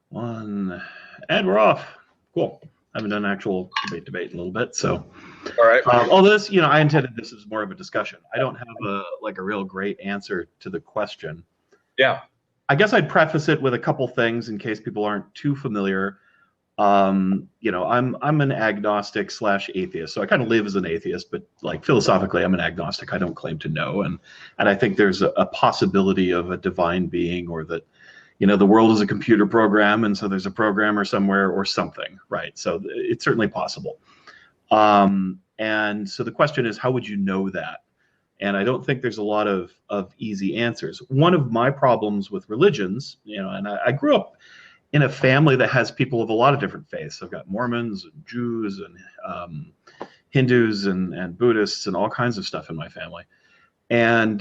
One, and we're off. Cool. I haven't done an actual debate in a little bit, so. All right. All this, I intended this as more of a discussion. I don't have a real great answer to the question. Yeah. I guess I'd preface it with a couple things in case people aren't too familiar. I'm an agnostic / atheist, so I kind of live as an atheist, but like philosophically, I'm an agnostic. I don't claim to know, and I think there's a possibility of a divine being, or that, the world is a computer program, and so there's a programmer somewhere or something, right? So it's certainly possible. And so the question is, how would you know that? And I don't think there's a lot of easy answers. One of my problems with religions, and I grew up in a family that has people of a lot of different faiths. I've got Mormons and Jews and Hindus and Buddhists and all kinds of stuff in my family. And,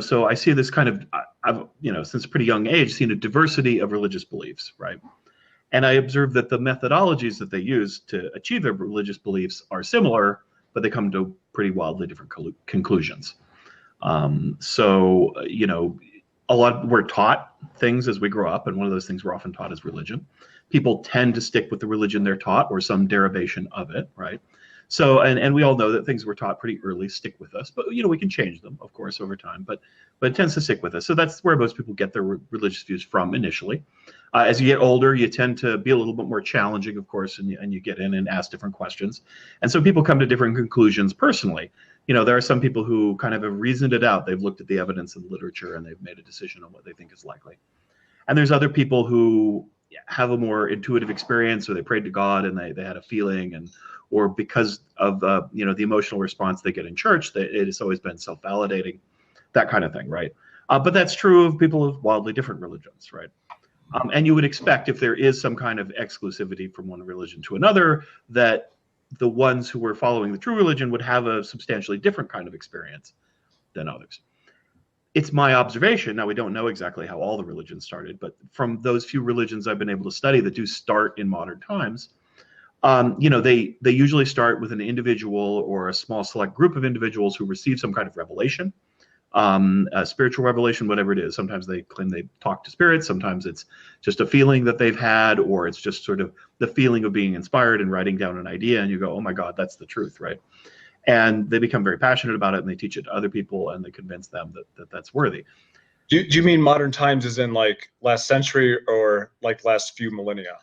so I see this kind of, I've, since a pretty young age, seen a diversity of religious beliefs, right? And I observe that the methodologies that they use to achieve their religious beliefs are similar, but they come to pretty wildly different conclusions. A lot, we're taught things as we grow up, and one of those things we're often taught is religion. People tend to stick with the religion they're taught or some derivation of it, right? So, and we all know that things we're taught pretty early stick with us, but we can change them, of course, over time, but it tends to stick with us. So that's where most people get their religious views from initially. As you get older, you tend to be a little bit more challenging, of course, and you get in and ask different questions. And so people come to different conclusions personally. There are some people who kind of have reasoned it out. They've looked at the evidence in the literature and they've made a decision on what they think is likely. And there's other people who have a more intuitive experience, or they prayed to God and they had a feeling, or because of the emotional response they get in church, it has always been self-validating, that kind of thing, right? But that's true of people of wildly different religions, right? And you would expect, if there is some kind of exclusivity from one religion to another, that the ones who were following the true religion would have a substantially different kind of experience than others. It's my observation. Now, we don't know exactly how all the religions started, but from those few religions I've been able to study that do start in modern times, they usually start with an individual or a small select group of individuals who receive some kind of revelation, a spiritual revelation, whatever it is. Sometimes they claim they talk to spirits. Sometimes it's just a feeling that they've had, or it's just sort of the feeling of being inspired and writing down an idea, and you go, oh my God, that's the truth, right? And they become very passionate about it, and they teach it to other people, and they convince them that that's worthy. Do you mean modern times as in like last century, or like last few millennia?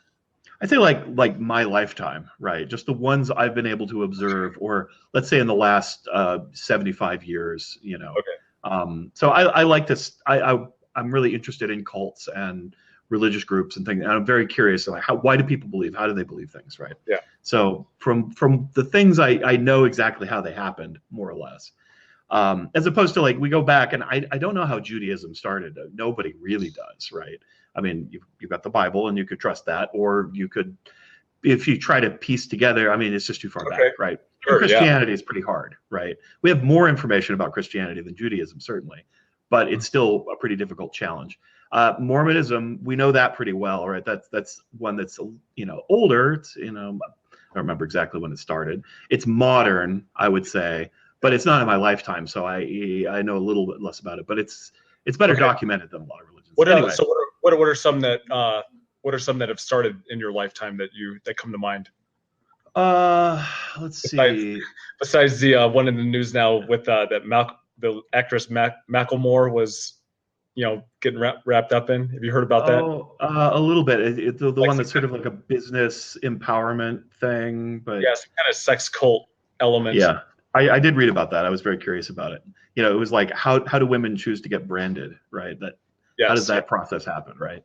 I'd say like my lifetime, right? Just the ones I've been able to observe, or let's say in the last 75 years, Okay. So I like this. I'm really interested in cults and religious groups and things, and I'm very curious, like, why do people believe? How do they believe things, right? Yeah. So from the things I know exactly how they happened, more or less, as opposed to like we go back, and I don't know how Judaism started. Nobody really does, right? I mean, you've got the Bible, and you could trust that, or you could, if you try to piece together, I mean, it's just too far back, right? Sure, Christianity is pretty hard, right? We have more information about Christianity than Judaism, certainly, but it's still a pretty difficult challenge. Mormonism, we know that pretty well, right? That's one that's older. It's I don't remember exactly when it started. It's modern, I would say, but it's not in my lifetime, so I know a little bit less about it. But it's better documented than a lot of religions. Anyway. So what are some that have started in your lifetime that come to mind? Let's see. Besides the one in the news now with the actress Macklemore was, getting wrapped up in. Have you heard about that? A little bit. The one that's sort of like a business empowerment thing, but yeah, some kind of sex cult element. Yeah, I did read about that. I was very curious about it. It was like how do women choose to get branded, right? Yes. How does that process happen, right?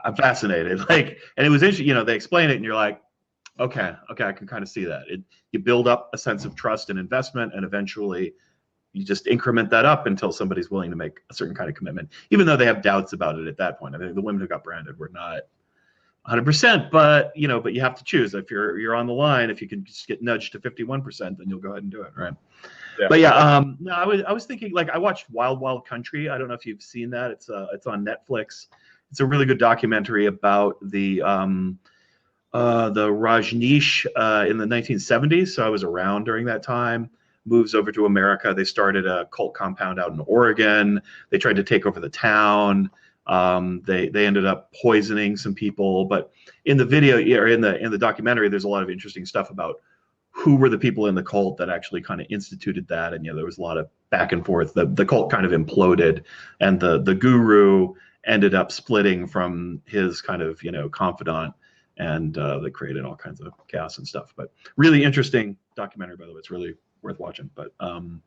I'm fascinated. And it was interesting. They explain it, and you're like, okay, I can kind of see that. You build up a sense of trust and investment, and eventually you just increment that up until somebody's willing to make a certain kind of commitment, even though they have doubts about it at that point. I mean, the women who got branded were not 100%, but you have to choose. If you're on the line, if you can just get nudged to 51%, then you'll go ahead and do it, right? Yeah. But yeah, no, I was thinking, like, I watched Wild Wild Country. I don't know if you've seen that. It's on Netflix. It's a really good documentary about the Rajneesh in the 1970s. So I was around during that time. moves over to America. They started a cult compound out in Oregon. They tried to take over the town. They ended up poisoning some people. But in the video, or in the documentary, there's a lot of interesting stuff about who were the people in the cult that actually kind of instituted that. And there was a lot of back and forth. The cult kind of imploded, and the guru ended up splitting from his kind of confidant, and they created all kinds of chaos and stuff. But really interesting documentary, by the way. It's really worth watching. But I don't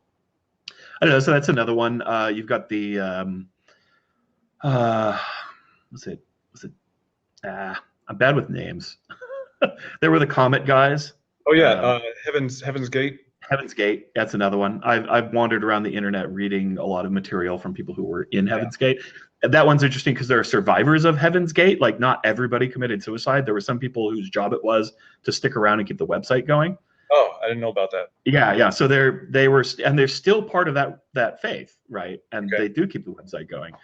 know. So that's another one. You've got the what's it? I'm bad with names. There were the Comet guys. Oh yeah, Heaven's Gate. Heaven's Gate. That's another one. I've wandered around the internet reading a lot of material from people who were in Heaven's Gate. That one's interesting because there are survivors of Heaven's Gate. Like, not everybody committed suicide. There were some people whose job it was to stick around and keep the website going. Oh, I didn't know about that. Yeah. So they were, and they're still part of that faith, right? And they do keep the website going.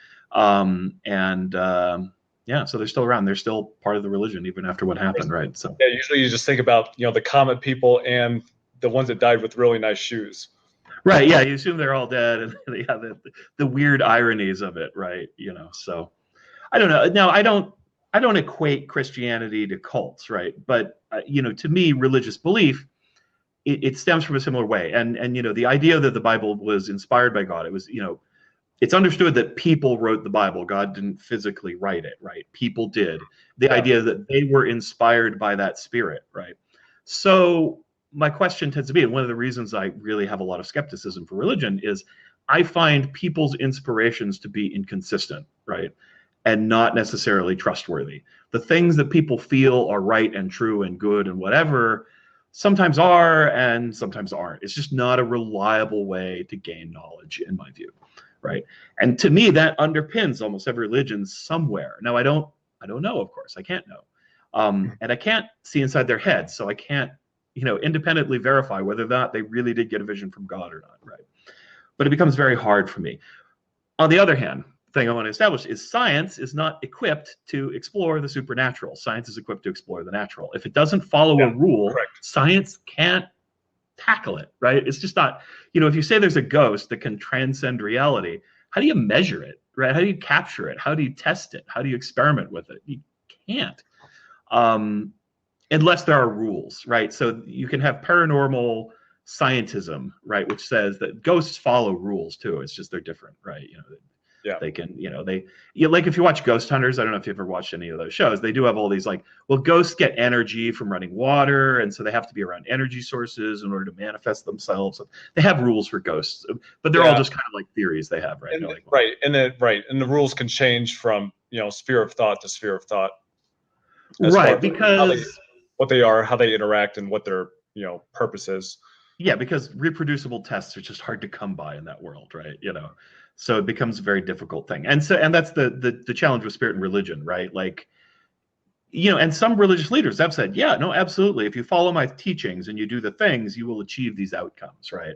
So they're still around. They're still part of the religion even after what happened, right? So yeah, usually you just think about the Comet people and the ones that died with really nice shoes. Right. Yeah. You assume they're all dead, and the weird ironies of it, right? So I don't know. Now, I don't equate Christianity to cults, right? But to me, religious belief, it stems from a similar way. And the idea that the Bible was inspired by God, it was it's understood that people wrote the Bible. God didn't physically write it, right? People did. The idea that they were inspired by that spirit, right? So my question tends to be, and one of the reasons I really have a lot of skepticism for religion is I find people's inspirations to be inconsistent, right? And not necessarily trustworthy. The things that people feel are right and true and good and whatever sometimes are and sometimes aren't. It's just not a reliable way to gain knowledge, in my view. Right. And to me, that underpins almost every religion somewhere. Now, I don't know, of course. I can't know. And I can't see inside their heads. So I can't, independently verify whether or not they really did get a vision from God or not. Right. But it becomes very hard for me. On the other hand, the thing I want to establish is science is not equipped to explore the supernatural. Science is equipped to explore the natural. If it doesn't follow a rule, science can't tackle it, right? It's just not, if you say there's a ghost that can transcend reality, how do you measure it, right? How do you capture it? How do you test it? How do you experiment with it? You can't, unless there are rules, right? So you can have paranormal scientism, right, which says that ghosts follow rules too. It's just they're different, right? They can, like if you watch Ghost Hunters, I don't know if you've ever watched any of those shows, they do have all these ghosts get energy from running water, and so they have to be around energy sources in order to manifest themselves. They have rules for ghosts, but they're all just kind of like theories they have, right? And the rules can change from sphere of thought to sphere of thought, right? Because what they are, how they interact, and what their purpose is. Yeah, because reproducible tests are just hard to come by in that world, right? So it becomes a very difficult thing. And that's the challenge with spirit and religion, right? Like, and some religious leaders have said, yeah, no, absolutely. If you follow my teachings and you do the things, you will achieve these outcomes, right?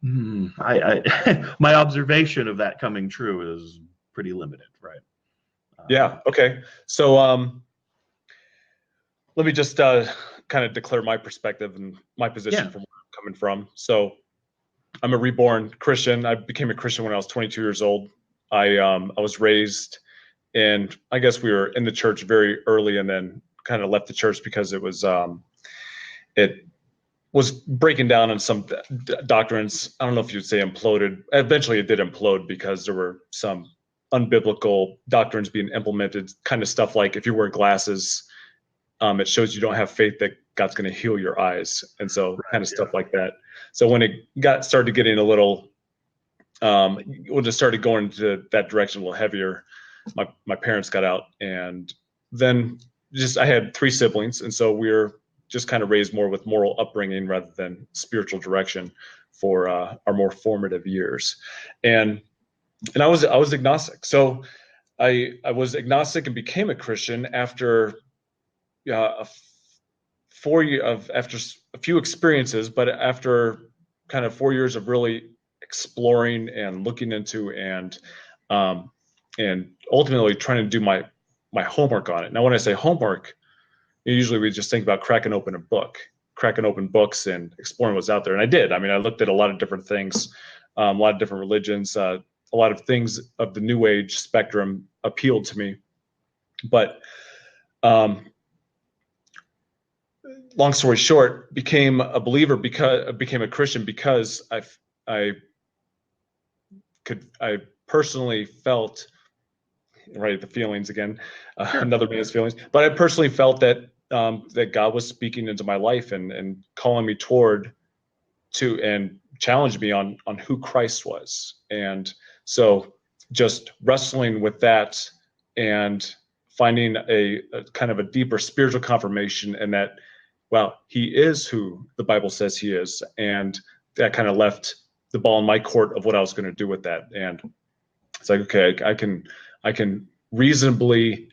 My observation of that coming true is pretty limited, right? Yeah. Okay. So let me just kind of declare my perspective and my position from where I'm coming from. So I'm a reborn Christian. I became a Christian when I was 22 years old. I was raised, and I guess we were in the church very early, and then kind of left the church because it was breaking down on some doctrines. I don't know if you'd say imploded. Eventually, it did implode because there were some unbiblical doctrines being implemented. Kind of stuff like if you wear glasses, it shows you don't have faith that God's going to heal your eyes, and so stuff like that. So when it started getting a little, when it started going into that direction a little heavier, my parents got out, and then I had 3 siblings, and so we were just kind of raised more with moral upbringing rather than spiritual direction for our more formative years, and I was agnostic. So I was agnostic and became a Christian after after a few experiences, but after kind of 4 years of really exploring and looking into and ultimately trying to do my homework on it. Now, when I say homework, usually we just think about cracking open a book, cracking open books and exploring what's out there. And I did. I mean, I looked at a lot of different things, a lot of different religions, a lot of things of the New Age spectrum appealed to me. But long story short, became a believer became a Christian because I personally felt, right, the feelings again, another man's feelings, but I personally felt that that God was speaking into my life and calling me and challenged me on who Christ was. And so just wrestling with that and finding a kind of a deeper spiritual confirmation in that, well, he is who the Bible says he is. And that kind of left the ball in my court of what I was going to do with that. And it's like, okay, I can reasonably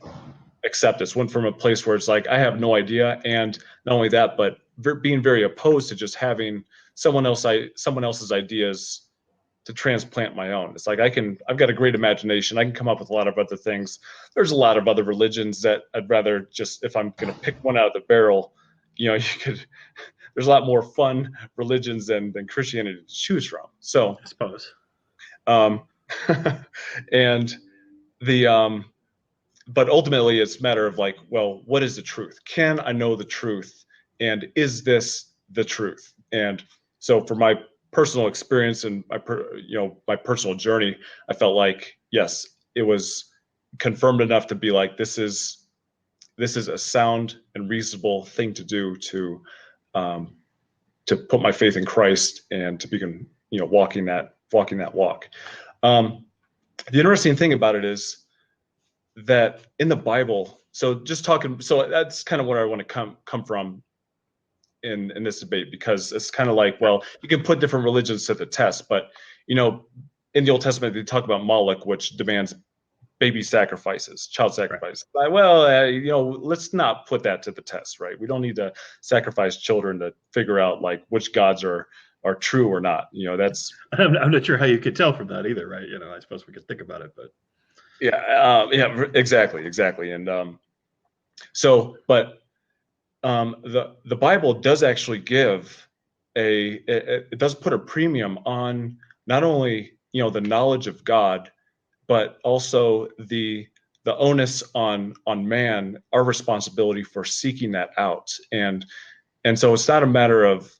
accept this. Went from a place where it's like, I have no idea. And not only that, but being very opposed to just having someone else's ideas to transplant my own. It's like, I've got a great imagination. I can come up with a lot of other things. There's a lot of other religions that I'd rather just, if I'm going to pick one out of the barrel, there's a lot more fun religions than Christianity to choose from. So I suppose. And but ultimately it's a matter of like, well, what is the truth? Can I know the truth? And is this the truth? And so for my personal experience and my personal journey, I felt like, yes, it was confirmed enough to be like, this is a sound and reasonable thing to do to put my faith in Christ and to begin, walking that walk. The interesting thing about it is that in the Bible, so that's kind of where I want to come from in this debate, because it's kind of like, well, you can put different religions to the test, but in the Old Testament they talk about Moloch, which demands baby sacrifices, child sacrifice. Right. Well, let's not put that to the test, right? We don't need to sacrifice children to figure out like which gods are true or not. That's I'm not sure how you could tell from that either, right? I suppose we could think about it, but yeah, exactly. And but the Bible does actually give it does put a premium on not only the knowledge of God, but also the onus on man, our responsibility for seeking that out. And so it's not a matter of,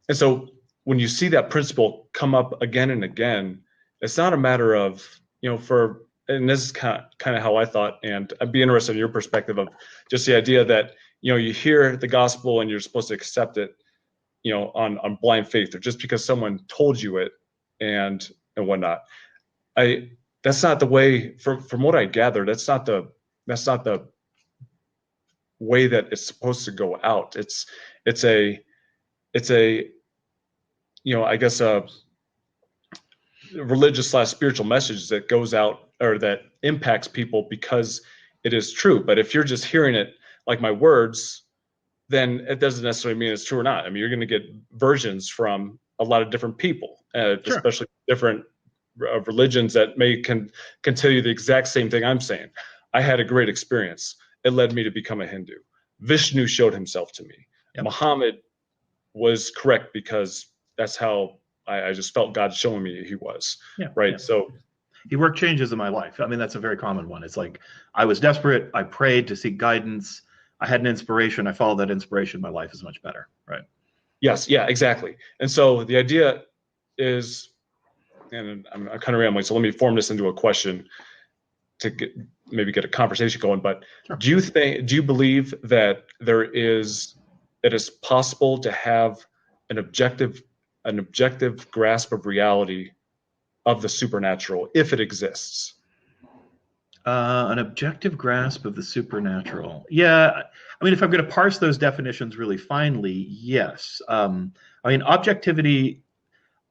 and so when you see that principle come up again and again, it's not a matter of, and this is kind of how I thought, and I'd be interested in your perspective of just the idea that, you hear the gospel and you're supposed to accept it, on blind faith, or just because someone told you it and whatnot. That's not the way, from what I gather, that's not the way that it's supposed to go out. It's a I guess a religious / spiritual message that goes out or that impacts people because it is true. But if you're just hearing it like my words, then it doesn't necessarily mean it's true or not. I mean, you're going to get versions from a lot of different people, sure. Especially different religions that can tell you the exact same thing I'm saying. I had a great experience. It led me to become a Hindu. Vishnu showed himself to me. Yep. Muhammad was correct because that's how I just felt God showing me he was. Yeah, right. Yeah. So he worked changes in my life. I mean, that's a very common one. It's like I was desperate. I prayed to seek guidance. I had an inspiration. I followed that inspiration. My life is much better. Right. Yes. Yeah, exactly. And so the idea is, and I'm kind of rambling, so let me form this into a question to maybe get a conversation going. But sure. Do you believe that it is possible to have an objective grasp of reality of the supernatural if it exists? An objective grasp of the supernatural. Yeah. I mean, if I'm going to parse those definitions really finely, yes. I mean, objectivity,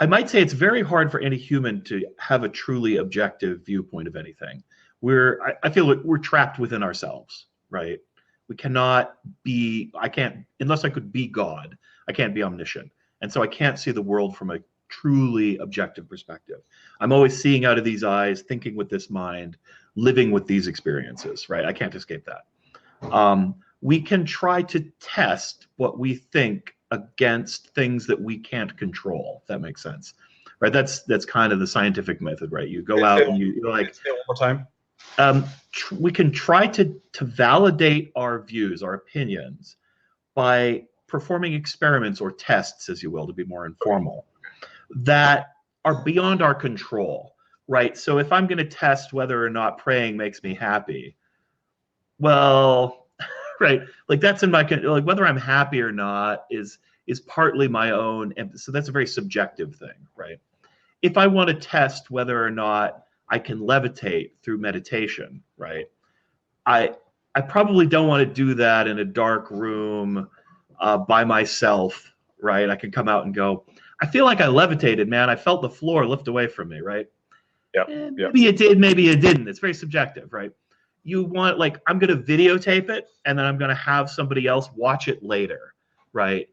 I might say it's very hard for any human to have a truly objective viewpoint of anything. I feel like we're trapped within ourselves, right? We cannot be, unless I could be God, I can't be omniscient. And so I can't see the world from a truly objective perspective. I'm always seeing out of these eyes, thinking with this mind, living with these experiences, right? I can't escape that. We can try to test what we think against things that we can't control. If that makes sense, right? That's kind of the scientific method, right? You go out and you're like, say it one more time. We can try to validate our views, our opinions, by performing experiments or tests, as you will, to be more informal, that are beyond our control, right? So if I'm going to test whether or not praying makes me happy, well, right, like that's in my, like whether I'm happy or not is partly my own, so that's a very subjective thing, right? If I want to test whether or not I can levitate through meditation, right? I probably don't want to do that in a dark room by myself, right? I can come out and go, I feel like I levitated, man. I felt the floor lift away from me, right? Yeah. Maybe it did, maybe it didn't. It's very subjective, right? You want, like, I'm going to videotape it and then I'm going to have somebody else watch it later, right?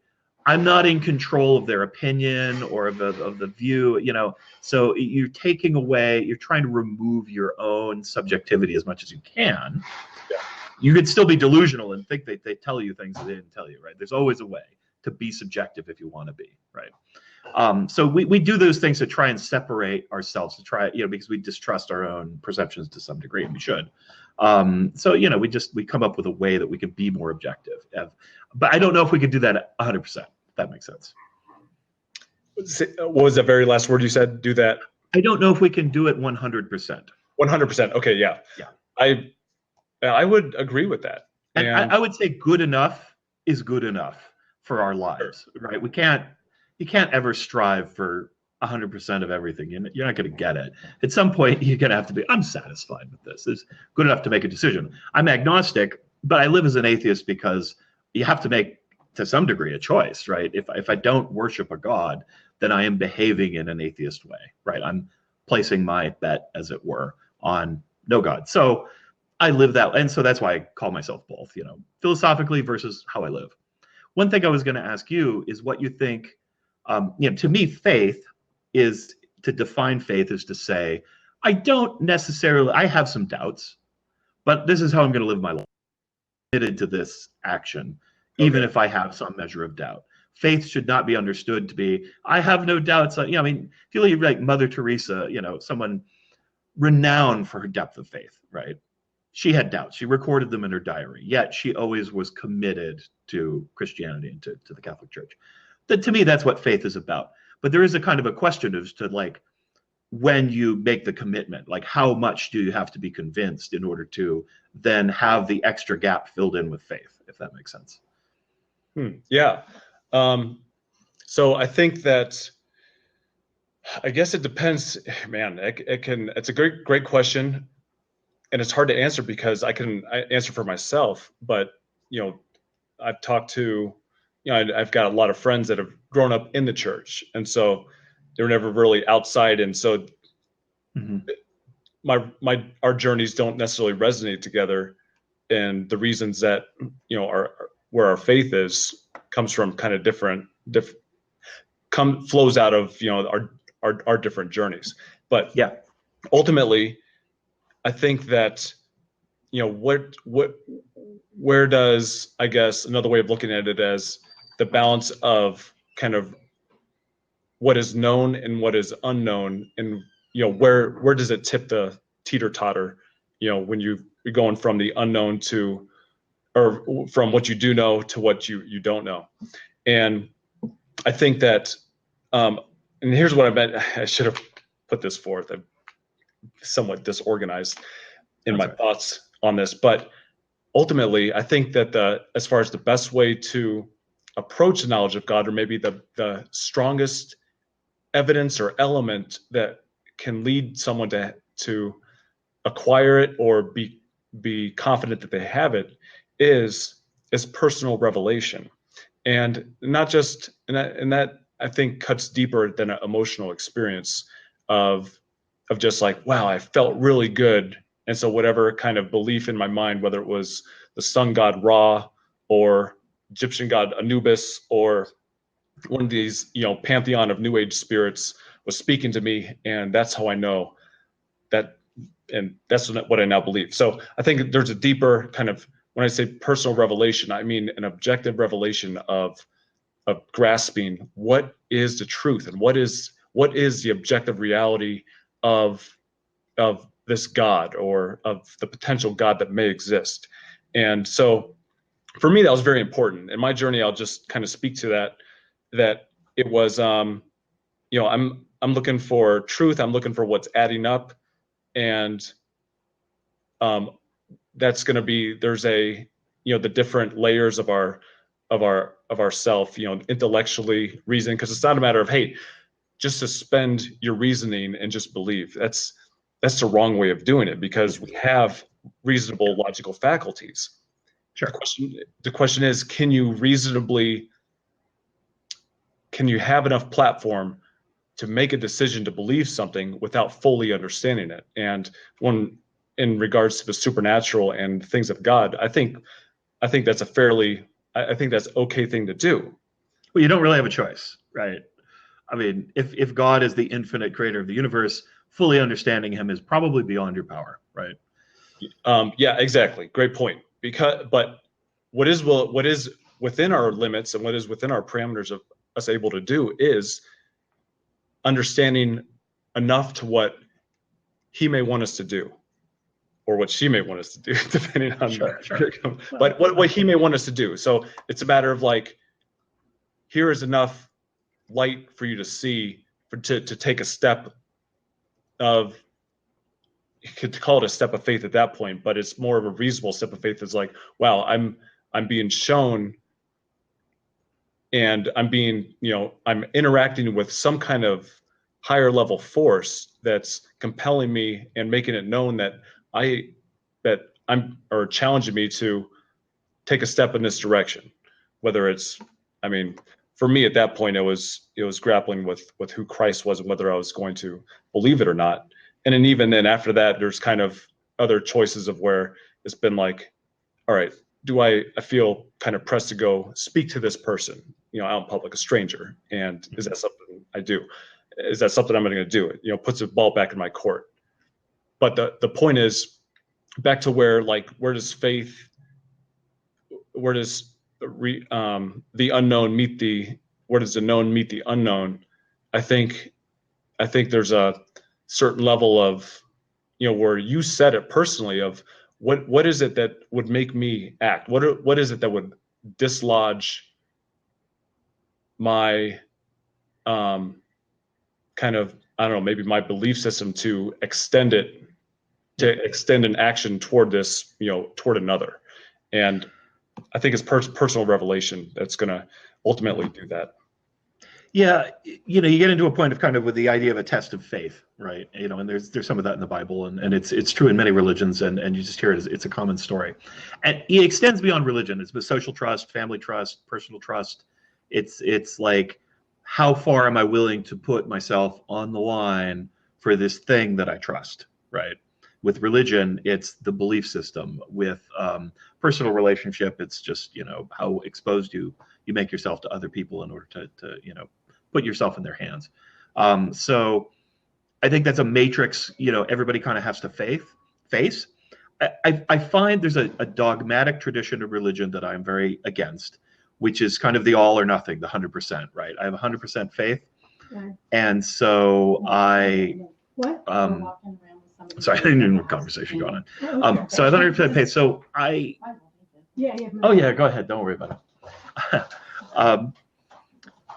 I'm not in control of their opinion or of the view, you know. So you're taking away, you're trying to remove your own subjectivity as much as you can. Yeah. You could still be delusional and think they tell you things they didn't tell you, right? There's always a way to be subjective if you want to be, right? So we do those things to try and separate ourselves, to try, you know, because we distrust our own perceptions to some degree, and we should. So, you know, we come up with a way that we can be more objective. But I don't know if we could do that 100%. If that makes sense. What was the very last word you said? Do that? I don't know if we can do it 100%. 100%. Okay, yeah. Yeah. I would agree with that. And I would say good enough is good enough for our lives, right? You can't ever strive for 100% of everything. You're not going to get it. At some point, you're going to have to be, I'm satisfied with this. It's good enough to make a decision. I'm agnostic, but I live as an atheist because you have to make, to some degree, a choice, right? If I don't worship a God, then I am behaving in an atheist way, right? I'm placing my bet, as it were, on no God. So I live that, and so that's why I call myself both, you know, philosophically versus how I live. One thing I was going to ask you is what you think. You know, to me, faith is, to define faith is to say, I don't necessarily, I have some doubts, but this is how I'm going to live my life, committed to this action, even if I have some measure of doubt. Faith should not be understood to be, I have no doubts. You know, I mean, if you look like Mother Teresa, you know, someone renowned for her depth of faith, right? She had doubts. She recorded them in her diary, yet she always was committed to Christianity and to the Catholic Church. To me, that's what faith is about. But there is a kind of a question as to, like, when you make the commitment, like how much do you have to be convinced in order to then have the extra gap filled in with faith, if that makes sense. Yeah. So I think that, I guess it depends, man. It's a great question, and it's hard to answer because I answer for myself, but, you know, I've talked to, you know, I've got a lot of friends that have grown up in the church, and so they were never really outside, and so our journeys don't necessarily resonate together, and the reasons that, you know, where our faith is comes from kind of flows out of, you know, our different journeys. But yeah, ultimately, I think that, you know, where does, I guess, another way of looking at it as the balance of kind of what is known and what is unknown, and, you know, where does it tip the teeter-totter, you know, when you're going from the unknown to, or from what you do know to what you don't know. And I think that, and here's what I meant. I should have put this forth. I'm somewhat disorganized in my thoughts on this, but ultimately, I think that as far as the best way to approach the knowledge of God, or maybe the strongest evidence or element that can lead someone to acquire it or be confident that they have it, is personal revelation. And not just, and that I think cuts deeper than an emotional experience of just like, wow, I felt really good. And so whatever kind of belief in my mind, whether it was the sun god Ra or Egyptian god Anubis or one of these, you know, pantheon of New Age spirits was speaking to me, and that's how I know that, and that's what I now believe. So I think there's a deeper kind of, when I say personal revelation, I mean an objective revelation of grasping what is the truth and what is the objective reality of this God, or of the potential God that may exist. And so for me, that was very important. In my journey, I'll just kind of speak to that it was, I'm looking for truth. I'm looking for what's adding up. And that's going to be, there's the different layers of our self, intellectually reasoning, because it's not a matter of, hey, just suspend your reasoning and just believe. That's the wrong way of doing it, because we have reasonable logical faculties. Sure. The question is, can you have enough platform to make a decision to believe something without fully understanding it? And in regards to the supernatural and things of God, I think that's I think that's okay thing to do. Well, you don't really have a choice, right? I mean, if God is the infinite creator of the universe, fully understanding him is probably beyond your power, right? Yeah, exactly. Great point. But what is within our limits and what is within our parameters of us able to do is understanding enough to what he may want us to do, or what she may want us to do, depending on sure. But what he may want us to do. So it's a matter of like, here is enough light for you to see, to take a step of, you could call it a step of faith at that point, but it's more of a reasonable step of faith. It's like, wow, I'm being shown, and I'm interacting with some kind of higher level force that's compelling me and making it known that or challenging me to take a step in this direction. Whether it's, for me at that point, it was grappling with who Christ was and whether I was going to believe it or not. And then even then after that, there's kind of other choices of where it's been like, all right, I feel kind of pressed to go speak to this person, out in public, a stranger. And is that something I do? Is that something I'm going to do? It, puts the ball back in my court. But the point is, back to where does the unknown meet where does the known meet the unknown? I think there's a certain level of, where you said it personally, of what is it that would make me act? What is it that would dislodge my kind of, I don't know, maybe my belief system to extend an action toward this, toward another. And I think it's personal revelation that's going to ultimately do that. Yeah, you get into a point of kind of with the idea of a test of faith, right? And there's some of that in the Bible, and it's true in many religions, and you just hear it. It's a common story, and it extends beyond religion. It's with social trust, family trust, personal trust. It's like, how far am I willing to put myself on the line for this thing that I trust, right? With religion, it's the belief system. With personal relationship, it's just how exposed you make yourself to other people in order to put yourself in their hands. So I think that's a matrix. Everybody kind of has to face. I find there's a dogmatic tradition of religion that I'm very against, which is kind of the all or nothing, the 100%, right? I have 100% faith, and so sorry, I didn't even have a conversation going on. So I have 100% faith. So oh yeah, go ahead. Don't worry about it.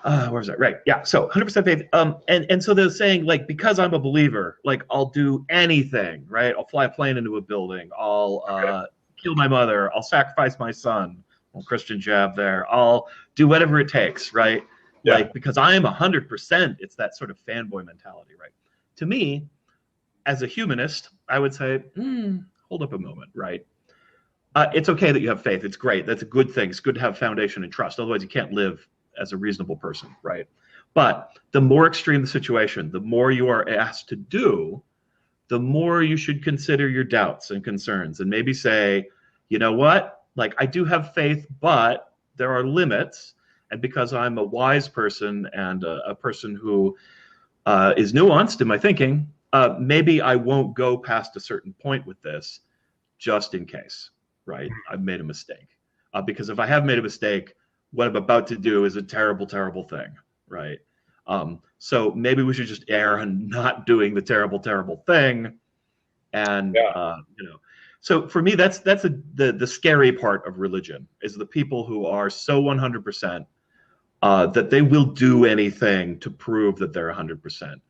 Where was that? Right. Yeah. So 100% faith. And so they're saying, like, because I'm a believer, like, I'll do anything, right? I'll fly a plane into a building. I'll kill my mother. I'll sacrifice my son. Well, Christian jab there. I'll do whatever it takes, right? Yeah. Like, because I am 100%. It's that sort of fanboy mentality, right? To me, as a humanist, I would say, hold up a moment, right? It's okay that you have faith. It's great. That's a good thing. It's good to have foundation and trust. Otherwise, you can't live as a reasonable person, right? But the more extreme the situation, the more you are asked to do, the more you should consider your doubts and concerns, and maybe say, you know what? Like, I do have faith, but there are limits. And because I'm a wise person and a person who is nuanced in my thinking, maybe I won't go past a certain point with this, just in case, right? I've made a mistake. Because if I have made a mistake, what I'm about to do is a terrible, terrible thing, right? So maybe we should just err on not doing the terrible, terrible thing, and Yeah. So for me, that's the scary part of religion is the people who are so 100% that they will do anything to prove that they're 100%.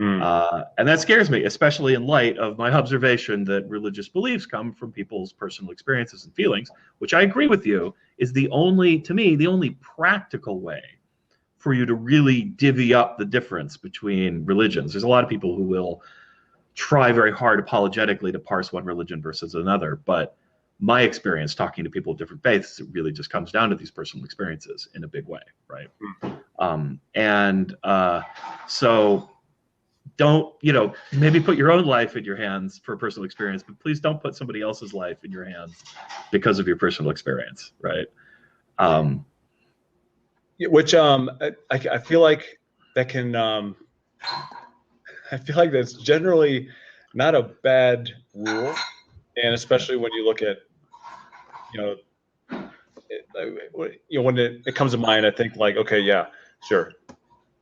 Mm. And that scares me, especially in light of my observation that religious beliefs come from people's personal experiences and feelings, which I agree with you is to me, the only practical way for you to really divvy up the difference between religions. There's a lot of people who will try very hard apologetically to parse one religion versus another, but my experience talking to people of different faiths, it really just comes down to these personal experiences in a big way, right? So don't, maybe put your own life in your hands for personal experience, but please don't put somebody else's life in your hands because of your personal experience, right? Which I feel like that can I feel like that's generally not a bad rule, and especially when you look at when it comes to mind, I think like, okay, yeah, sure,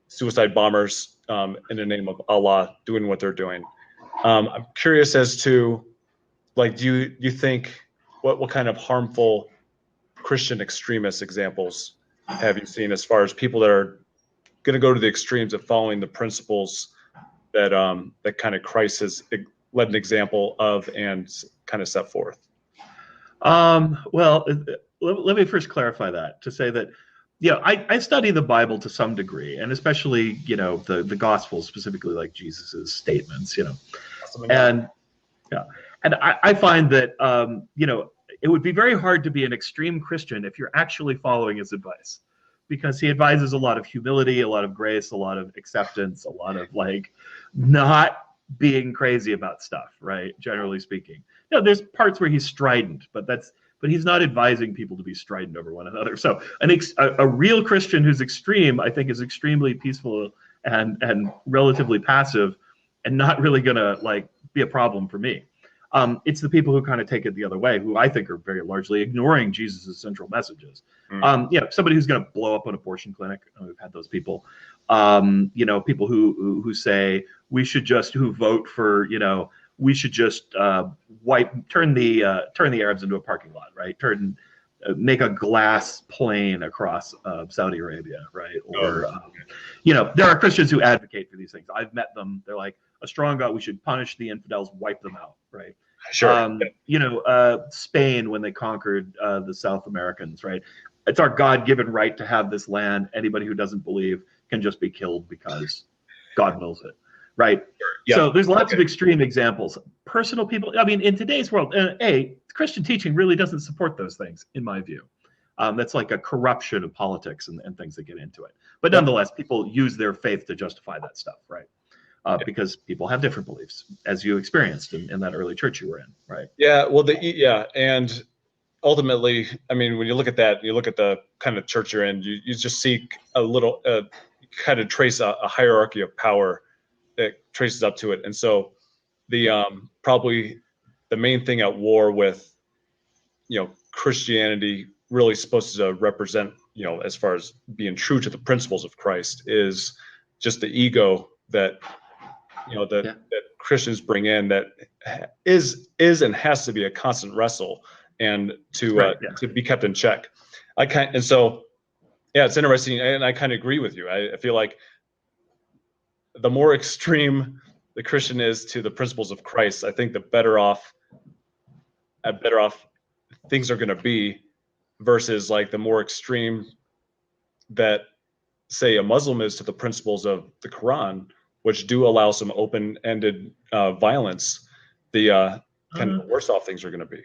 suicide bombers in the name of Allah doing what they're doing. I'm curious as to like, do you think what kind of harmful Christian extremist examples have you seen as far as people that are going to go to the extremes of following the principles that that kind of Christ has led an example of and kind of set forth? Well, let me first clarify that to say that, I study the Bible to some degree, and especially, the Gospels, specifically like Jesus's statements, and I find that, it would be very hard to be an extreme Christian if you're actually following his advice, because he advises a lot of humility, a lot of grace, a lot of acceptance, a lot of like not being crazy about stuff, right? Generally speaking, there's parts where he's strident, but he's not advising people to be strident over one another. So a real Christian who's extreme, I think, is extremely peaceful and relatively passive, and not really gonna like be a problem for me. It's the people who kind of take it the other way, who I think are very largely ignoring Jesus' central messages. Somebody who's going to blow up an abortion clinic. We've had those people. People who say we should just, who vote for, we should just turn the Arabs into a parking lot, right? Make a glass plane across Saudi Arabia, right? Or there are Christians who advocate for these things. I've met them. They're like, a strong God, we should punish the infidels, wipe them out, right? Sure. Spain, when they conquered the South Americans, right? It's our God-given right to have this land. Anybody who doesn't believe can just be killed because God wills it, right? Yeah. So there's lots of extreme examples. Personal people, I mean, in today's world, Christian teaching really doesn't support those things, in my view. That's like a corruption of politics and things that get into it. But nonetheless, people use their faith to justify that stuff, right? Because people have different beliefs, as you experienced in that early church you were in, right? Yeah, well, and ultimately, I mean, when you look at that, you look at the kind of church you're in, you just see a little, kind of trace a hierarchy of power that traces up to it. And so the probably the main thing at war with, Christianity really supposed to represent, as far as being true to the principles of Christ, is just the ego that that Christians bring in, that is and has to be a constant wrestle and to be kept in check. It's interesting, and I kind of agree with you. I feel like the more extreme the Christian is to the principles of Christ, I think the better off things are going to be, versus like the more extreme that, say, a Muslim is to the principles of the Quran, which do allow some open-ended violence. The kind of worse off things are going to be.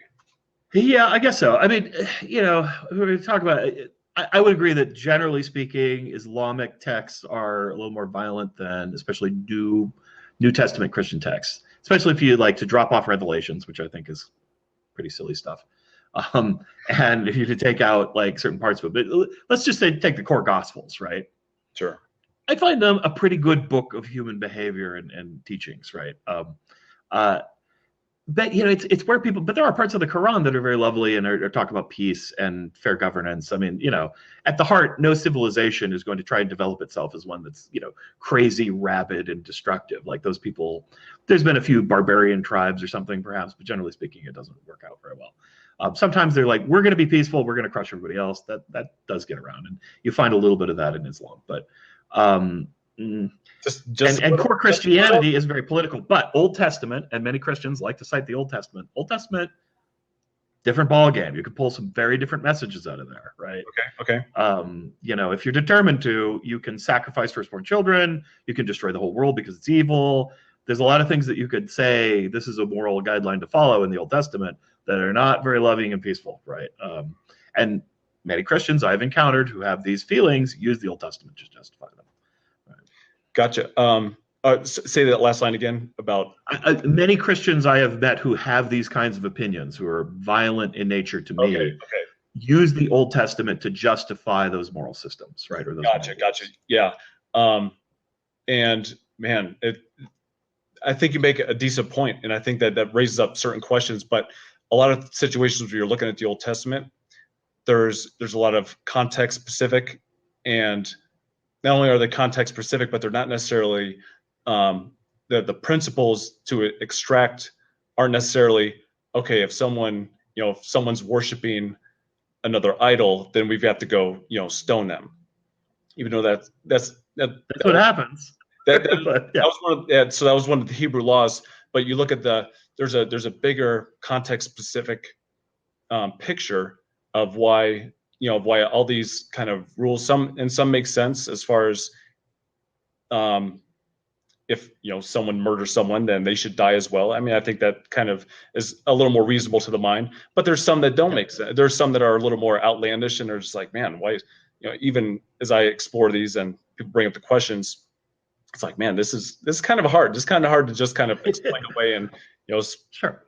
Yeah, I guess so. I mean, we're going to talk about it. I would agree that generally speaking, Islamic texts are a little more violent than especially New Testament Christian texts, especially if you like to drop off Revelations, which I think is pretty silly stuff. And if you could take out like certain parts of it, but let's just say take the core Gospels, right? Sure. I find them a pretty good book of human behavior and teachings, right? but it's where people, but there are parts of the Quran that are very lovely and are talk about peace and fair governance. I mean, at the heart, no civilization is going to try and develop itself as one that's crazy, rabid, and destructive. Like those people, there's been a few barbarian tribes or something perhaps, but generally speaking, it doesn't work out very well. Sometimes they're like, we're going to be peaceful, we're going to crush everybody else. That does get around, and you find a little bit of that in Islam, but. And core Christianity is very political, but Old Testament, and many Christians like to cite the Old Testament. Old Testament, different ball game. You could pull some very different messages out of there, right? Okay. If you're determined to, you can sacrifice firstborn children. You can destroy the whole world because it's evil. There's a lot of things that you could say this is a moral guideline to follow in the Old Testament that are not very loving and peaceful, right? And many Christians I've encountered who have these feelings use the Old Testament to justify them. Gotcha. Say that last line again about many Christians I have met who have these kinds of opinions, who are violent in nature to me, okay. use the Old Testament to justify those moral systems, right? Or those gotcha. Yeah. And man, I think you make a decent point, and I think that raises up certain questions. But a lot of situations where you're looking at the Old Testament, there's a lot of context specific, and not only are they context specific, but they're not necessarily the principles to extract aren't necessarily okay. If someone's worshiping another idol, then we've got to go stone them, even though that's what happens. That was one of the Hebrew laws. But you look at there's a bigger context specific picture of why all these kind of rules, some make sense as far as if someone murders someone, then they should die as well. I mean, I think that kind of is a little more reasonable to the mind, but there's some that don't make sense. There's some that are a little more outlandish, and they're just like, man, why, even as I explore these and people bring up the questions, it's like, man, this is kind of hard. It's kind of hard to just kind of explain away, and sure.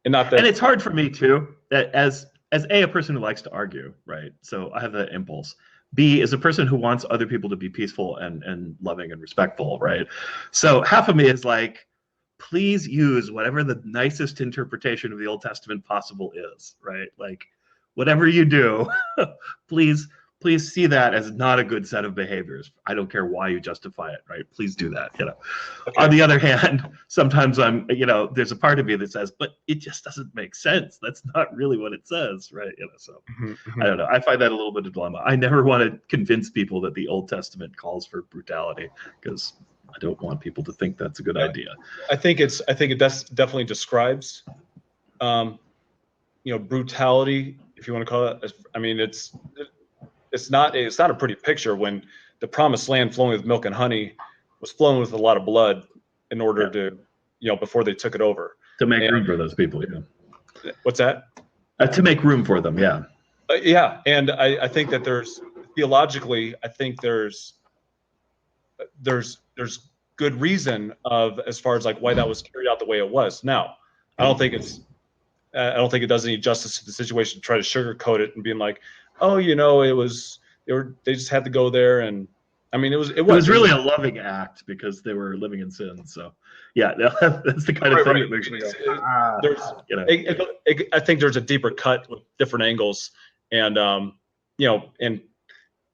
And not that. And it's hard for me too, that as a person who likes to argue, right? So I have that impulse. B is a person who wants other people to be peaceful and loving and respectful, right? So half of me is like, please use whatever the nicest interpretation of the Old Testament possible is, right? Like, whatever you do, please see that as not a good set of behaviors. I don't care why you justify it, right? Please do that, Okay. On the other hand, sometimes there's a part of me that says, but it just doesn't make sense. That's not really what it says, right? So I don't know. I find that a little bit of a dilemma. I never want to convince people that the Old Testament calls for brutality, because I don't want people to think that's a good idea. I think it definitely describes, brutality, if you want to call it. I mean, it's not a pretty picture when the promised land flowing with milk and honey was flowing with a lot of blood in order to, before they took it over. To make room for those people, yeah. What's that? To make room for them, yeah. Yeah, and I think that theologically, I think there's good reason as far as like why that was carried out the way it was. Now, I don't think it does any justice to the situation to try to sugarcoat it and being like, oh, they just had to go there, and I mean, it was really a loving act because they were living in sin. So, yeah, that's the kind of thing that makes me go. I think there's a deeper cut with different angles, and and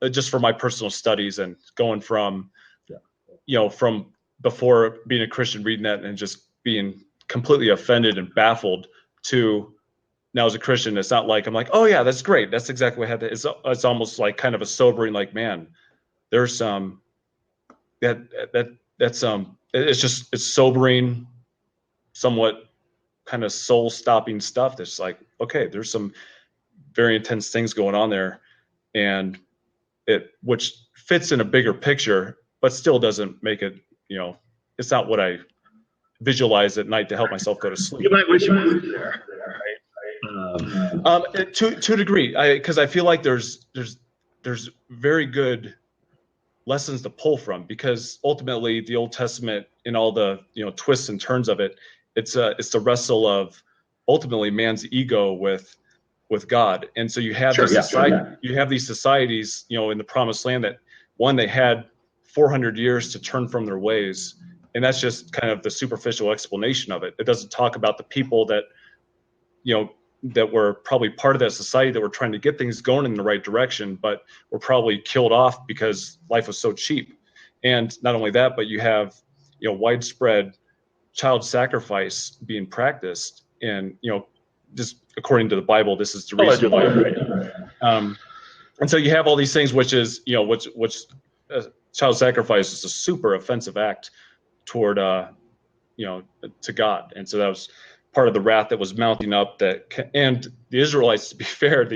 just for my personal studies and going from, from before being a Christian, reading that and just being completely offended and baffled to. Now, as a Christian, it's not like I'm like, oh yeah, that's great. That's exactly what I had to. It's almost like kind of a sobering, like, man, there's some it's sobering, somewhat kind of soul stopping stuff. That's like, okay, there's some very intense things going on there, and which fits in a bigger picture, but still doesn't make it. It's not what I visualize at night to help myself go to sleep. You might wish you moved there. To a degree, because I feel like there's very good lessons to pull from, because ultimately the Old Testament, in all the twists and turns of it, it's the wrestle of ultimately man's ego with God, and so you have you have these societies in the Promised Land that they had 400 years to turn from their ways, And that's just kind of the superficial explanation of it. It doesn't talk about the people that, that were probably part of that society that were trying to get things going in the right direction, but were probably killed off because life was so cheap. And not only that, but you have, widespread child sacrifice being practiced. And, just according to the Bible, this is the reason why. And so you have all these things, which is, child sacrifice is a super offensive act toward, to God. And so that was part of the wrath that was mounting up. And the Israelites, to be fair,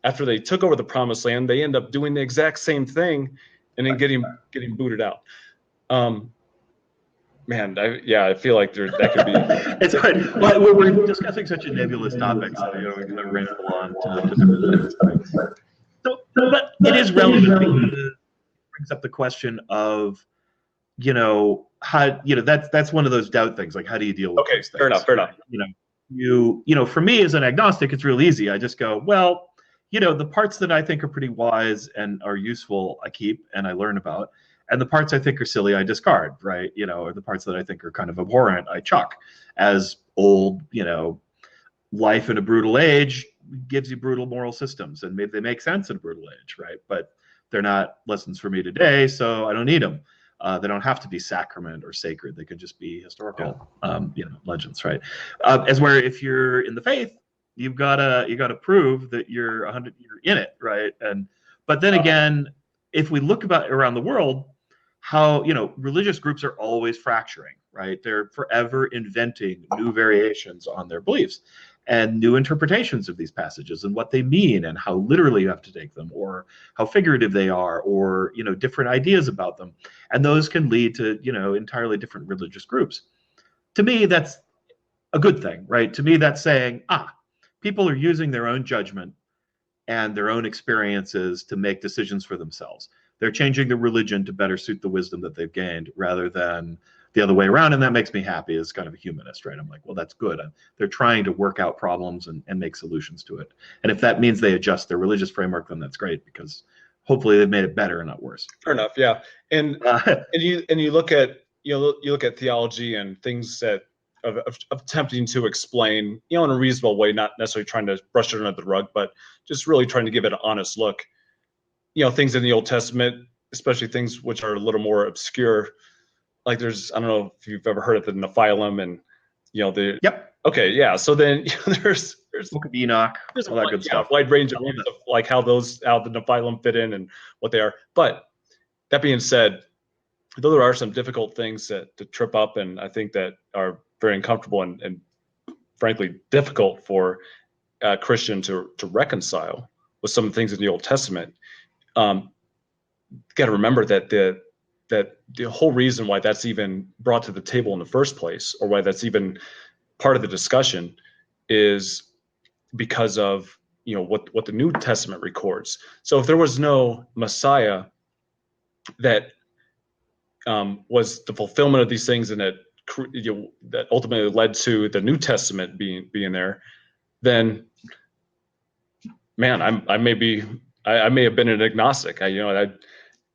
after they took over the promised land, they end up doing the exact same thing and then getting booted out. I feel like that could be. It's hard. Well, we're discussing such a nebulous topic, so we kind of ramble on to different things. So, but it is relevant because it brings up the question of, how, that's one of those doubt things. Like, how do you deal with those things? Fair enough. For me as an agnostic, it's real easy. I just go, well, the parts that I think are pretty wise and are useful, I keep and I learn about. And the parts I think are silly, I discard, right? Or the parts that I think are kind of abhorrent, I chuck. As old, life in a brutal age gives you brutal moral systems, and maybe they make sense in a brutal age, right? But they're not lessons for me today, so I don't need them. They don't have to be sacrament or sacred. They could just be historical, legends, right? As where if you're in the faith, you gotta prove that you're in it, right? But then again, if we look around the world, how religious groups are always fracturing, right? They're forever inventing new variations on their beliefs and new interpretations of these passages and what they mean and how literally you have to take them, or how figurative they are, or different ideas about them, and those can lead to entirely different religious groups. To me, that's a good thing, right? To me, that's saying people are using their own judgment and their own experiences to make decisions for themselves. They're changing the religion to better suit the wisdom that they've gained rather than the other way around. And that makes me happy as kind of a humanist, right? I'm like, well, that's good. They're trying to work out problems and make solutions to it. And if that means they adjust their religious framework, then that's great, because hopefully they've made it better and not worse. Fair enough. Yeah. And you look at theology and things that of attempting to explain, in a reasonable way, not necessarily trying to brush it under the rug, but just really trying to give it an honest look. Things in the Old Testament, especially things which are a little more obscure. Like I don't know if you've ever heard of the Nephilim and, Yep. Okay. Yeah. So then there's Book of Enoch. There's all that good stuff. Wide range of views of like how the Nephilim fit in and what they are. But that being said, though there are some difficult things to trip up, and I think that are very uncomfortable and frankly difficult for a Christian to reconcile with some things in the Old Testament. Got to remember that the whole reason why that's even brought to the table in the first place, or why that's even part of the discussion, is because of what the New Testament records. So if there was no Messiah that was the fulfillment of these things, and that ultimately led to the New Testament being there, then man, I may have been an agnostic.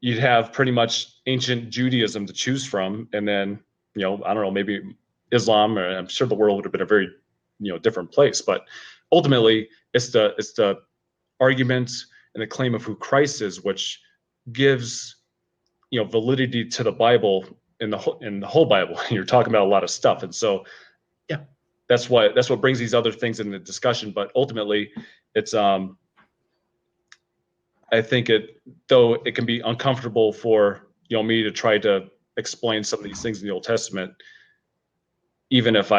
You'd have pretty much ancient Judaism to choose from, and then I don't know, maybe Islam, or I'm sure the world would have been a very different place. But ultimately, it's the argument and the claim of who Christ is, which gives validity to the Bible, in the whole Bible. You're talking about a lot of stuff, and so that's what brings these other things into discussion. But ultimately, it's I think though it can be uncomfortable for me to try to explain some of these things in the Old Testament, even if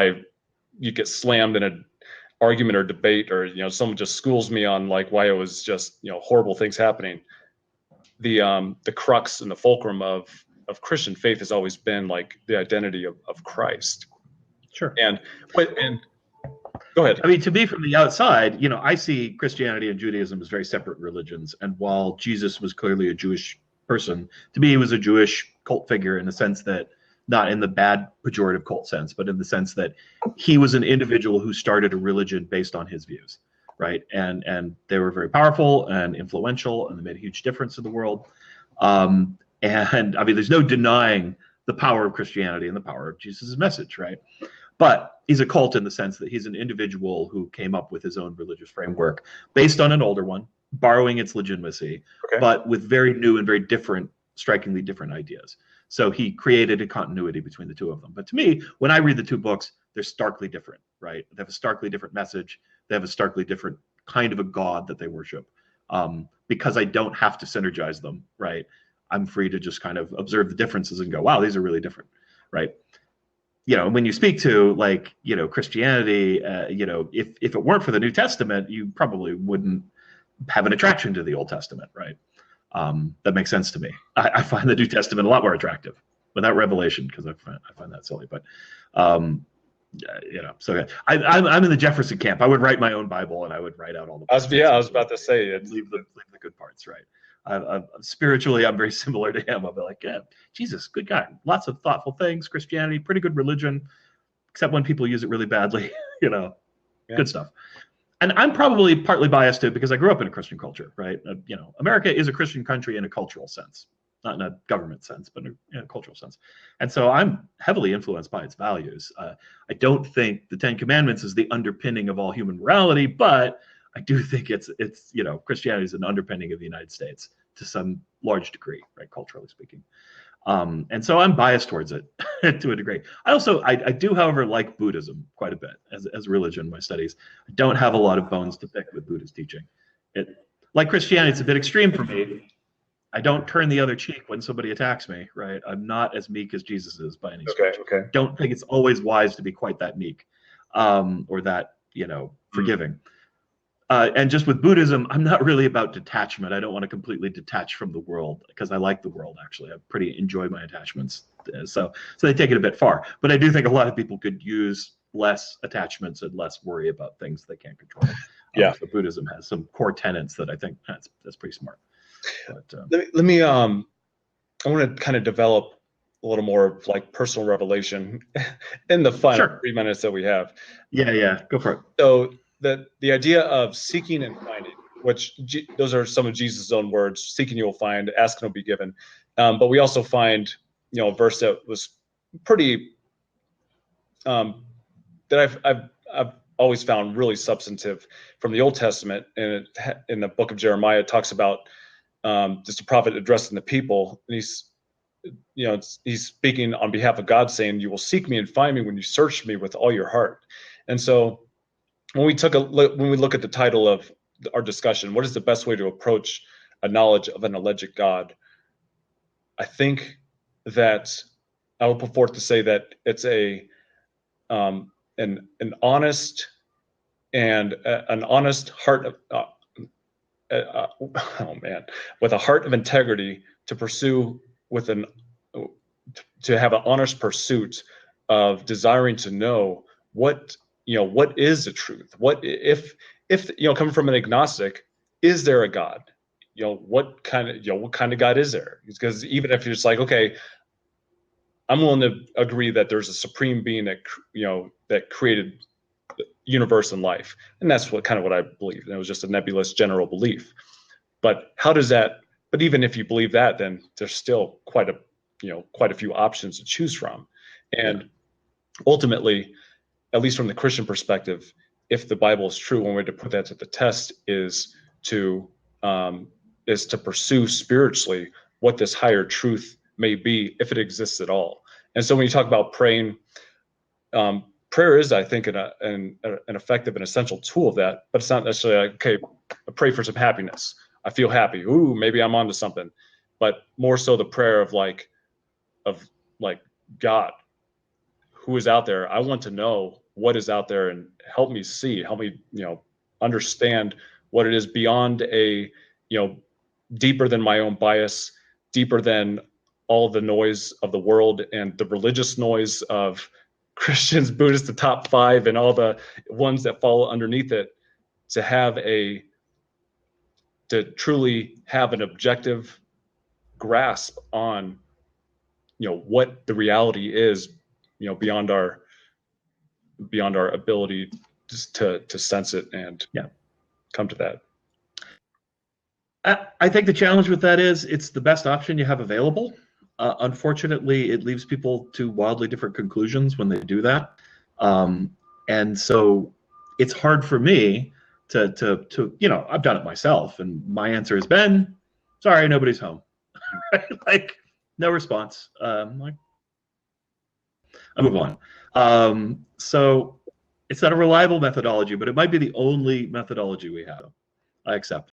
you get slammed in an argument or debate, or someone just schools me on like why it was just horrible things happening. The crux and the fulcrum of Christian faith has always been like the identity of Christ. Sure. And go ahead. I mean, to me, from the outside, I see Christianity and Judaism as very separate religions. And while Jesus was clearly a Jewish person, to me, he was a Jewish cult figure in the sense that, not in the bad pejorative cult sense, but in the sense that he was an individual who started a religion based on his views, right? And they were very powerful and influential, and they made a huge difference in the world. And I mean, there's no denying the power of Christianity and the power of Jesus' message, right? But he's a cult in the sense that he's an individual who came up with his own religious framework based on an older one, borrowing its legitimacy, Okay. but with very new and very different, strikingly different ideas. So he created a continuity between the two of them. But to me, when I read the two books, they're starkly different, right? They have a starkly different message. They have a starkly different kind of a God that they worship. Because I don't have to synergize them, right? I'm free to just kind of observe the differences and go, wow, these are really different, right? When you speak to Christianity, if it weren't for the New Testament, you probably wouldn't have an attraction to the Old Testament, right? That makes sense to me. I find the New Testament a lot more attractive without revelation, because I find that silly. But so I'm in the Jefferson camp. I would write my own Bible, and I would write out all the. I was about to say it. Leave the good parts, right? Spiritually, I'm very similar to him. I'll be like, yeah, Jesus, good guy. Lots of thoughtful things. Christianity, pretty good religion, except when people use it really badly. Good stuff. And I'm probably partly biased too, because I grew up in a Christian culture, right? America is a Christian country in a cultural sense, not in a government sense, but in a cultural sense. And so I'm heavily influenced by its values. I don't think the Ten Commandments is the underpinning of all human morality, but I do think it's Christianity is an underpinning of the United States to some large degree, right, culturally speaking. And so I'm biased towards it to a degree. I do, however, like Buddhism quite a bit as religion in my studies. I don't have a lot of bones to pick with Buddhist teaching. Like Christianity, it's a bit extreme for me. I don't turn the other cheek when somebody attacks me, right? I'm not as meek as Jesus is by any stretch. Okay. Don't think it's always wise to be quite that meek, or that, forgiving. And just with Buddhism, I'm not really about detachment. I don't want to completely detach from the world, because I like the world, actually. I pretty enjoy my attachments. So they take it a bit far. But I do think a lot of people could use less attachments and less worry about things they can't control. Yeah. So Buddhism has some core tenets that I think that's pretty smart. But, let me I want to kind of develop a little more of like personal revelation in the final 3 minutes that we have. Yeah, go for it. So the idea of seeking and finding, which those are some of Jesus' own words: seeking you will find, asking will be given. But we also find, a verse that was pretty that I've always found really substantive from the Old Testament, and in the book of Jeremiah, it talks about just a prophet addressing the people, and he's speaking on behalf of God, saying, "You will seek me and find me when you search me with all your heart." And so, when we look at the title of our discussion, what is the best way to approach a knowledge of an alleged God? I think that I will put forth to say that it's an honest and an honest heart of, with a heart of integrity to pursue to have an honest pursuit of desiring to know what is the truth. What if coming from an agnostic, is there a God? What kind of God is there? Because even if you're just like, okay, I'm willing to agree that there's a supreme being that created the universe and life, and that's what I believe. And it was just a nebulous general belief. But how does that? But even if you believe that, then there's still quite a few options to choose from, and ultimately, at least from the Christian perspective, if the Bible is true, one way to put that to the test is to pursue spiritually what this higher truth may be, if it exists at all. And so when you talk about praying, prayer is, I think, an effective and essential tool of that, but it's not necessarily like, okay, I pray for some happiness. I feel happy. Ooh, maybe I'm onto something. But more so the prayer of God, who is out there. I want to know what is out there, and help me understand what it is beyond deeper than my own bias, deeper than all the noise of the world and the religious noise of Christians, Buddhists, the top five, and all the ones that fall underneath it, to truly have an objective grasp on, what the reality is, beyond our ability to sense it and come to that. I think the challenge with that is it's the best option you have available. Unfortunately, it leaves people to wildly different conclusions when they do that. And so it's hard for me to I've done it myself, and my answer has been, sorry, nobody's home. Like, no response. Like, I move on. So it's not a reliable methodology, but it might be the only methodology we have. I accept.